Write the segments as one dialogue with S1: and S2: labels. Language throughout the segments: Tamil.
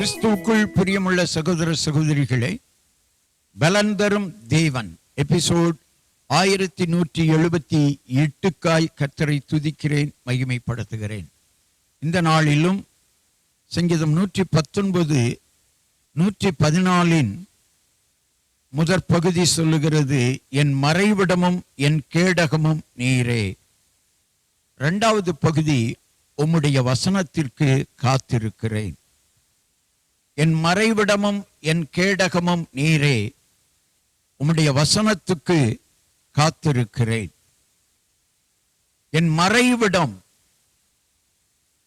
S1: கிறிஸ்துவுக்குள் பிரியமுள்ள சகோதர சகோதரிகளே, பலன் தரும் தேவன் எபிசோட் 1178 கர்த்தரை துதிக்கிறேன், மகிமைப்படுத்துகிறேன். இந்த நாளிலும் சங்கீதம் 119 114 முதற் பகுதி சொல்லுகிறது, என் மறைவிடமும் என் கேடகமும் நீரே. இரண்டாவது பகுதி, உம்முடைய வசனத்திற்கு காத்திருக்கிறேன். என் மறைவிடமும் என் கேடகமும் நீரே, உம்முடைய வசனத்துக்கு காத்திருக்கிறேன். என் மறைவிடம்,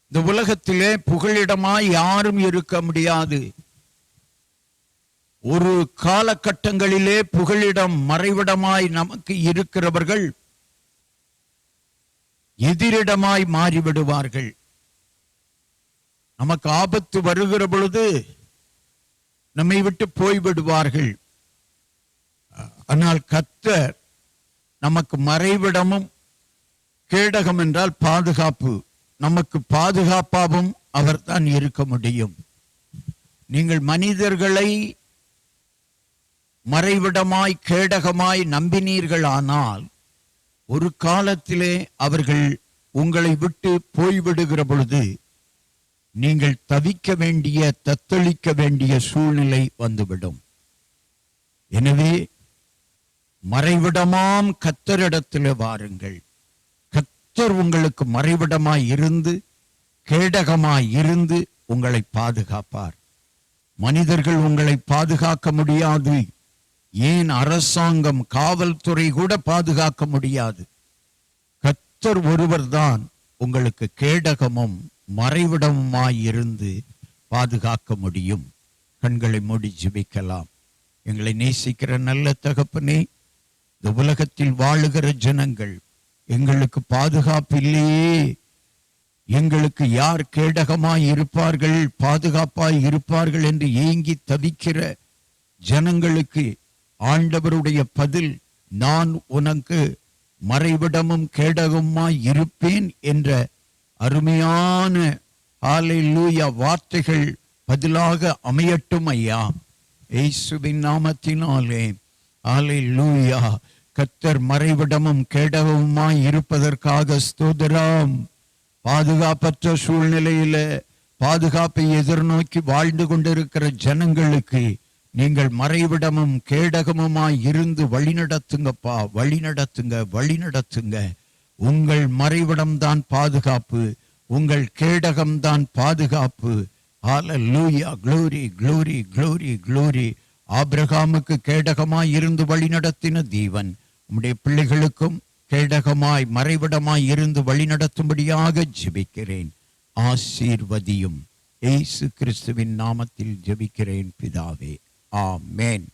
S1: இந்த உலகத்திலே புகலிடமாய் யாரும் இருக்க முடியாது. ஒரு காலகட்டங்களிலே புகலிடம் மறைவிடமாய் நமக்கு இருக்கிறவர்கள் எதிரிடமாய் மாறிவிடுவார்கள். நமக்கு ஆபத்து வருகிற பொழுது நம்மை விட்டு போய்விடுவார்கள். ஆனால் கர்த்தர் நமக்கு மறைவிடமும், கேடகம் என்றால் பாதுகாப்பு, நமக்கு பாதுகாப்பாகவும் அவர் தான் இருக்க முடியும். நீங்கள் மனிதர்களை மறைவிடமாய் கேடகமாய் நம்பினீர்கள், ஆனால் ஒரு காலத்திலே அவர்கள் உங்களை விட்டு போய்விடுகிற பொழுது நீங்கள் தவிக்க வேண்டிய, தத்தளிக்க வேண்டிய சூழ்நிலை வந்துவிடும். எனவே மறைவிடமாம் கர்த்தரிடத்தில் வாருங்கள். கர்த்தர் உங்களுக்கு மறைவிடமாய் இருந்து, கேடகமாய் இருந்து உங்களை பாதுகாப்பார். மனிதர்கள் உங்களை பாதுகாக்க முடியாது. ஏன் அரசாங்கம், காவல்துறை கூட பாதுகாக்க முடியாது. கர்த்தர் ஒருவர்தான் உங்களுக்கு கேடகமும் மறைவிடமுமாயிருந்து பாதுகாக்க முடியும். கண்களை மூடி ஜெபிக்கலாம். எங்களை நேசிக்கிற நல்ல தகப்பனே, இந்த உலகத்தில் வாழுகிற ஜனங்கள், எங்களுக்கு பாதுகாப்பு இல்லையே, எங்களுக்கு யார் கேடகமாய் இருப்பார்கள், பாதுகாப்பாய் இருப்பார்கள் என்று ஏங்கி தவிக்கிற ஜனங்களுக்கு ஆண்டவருடைய பதில், நான் உனக்கு மறைவிடமும் கேடகமாய் இருப்பேன் என்ற அருமையான ஹல்லேலூயா வார்த்தைகள் பதிலாக அமையட்டும் ஐயா, இயேசுவின் நாமத்தினாலே. ஹல்லேலூயா. கர்த்தர் மறைவிடமும் கேடகமுமாய் இருப்பதற்காக ஸ்தோத்திரம். பாதுகாப்பற்ற சூழ்நிலையில பாதுகாப்பை எதிர்நோக்கி வாழ்ந்து கொண்டிருக்கிற ஜனங்களுக்கு நீங்கள் மறைவிடமும் கேடகமுமாய் இருந்து வழிநடத்துங்கப்பா, வழிநடத்துங்க, வழிநடத்துங்க. உங்கள் மறைவிடம் தான் பாதுகாப்பு, உங்கள் கேடகம் தான் பாதுகாப்பு. Hallelujah. Glory, glory, glory, glory. ஆபிரகாமுக்கு கேடகமாய் இருந்து வழிநடத்தின தேவன் உம்முடைய பிள்ளைகளுக்கும் கேடகமாய் மறைவிடமாய் இருந்து வழிநடத்தும்படியாக ஜெபிக்கிறேன். ஆசீர்வதியும். இயேசு கிறிஸ்துவின் நாமத்தில் ஜெபிக்கிறேன் பிதாவே. ஆமென்.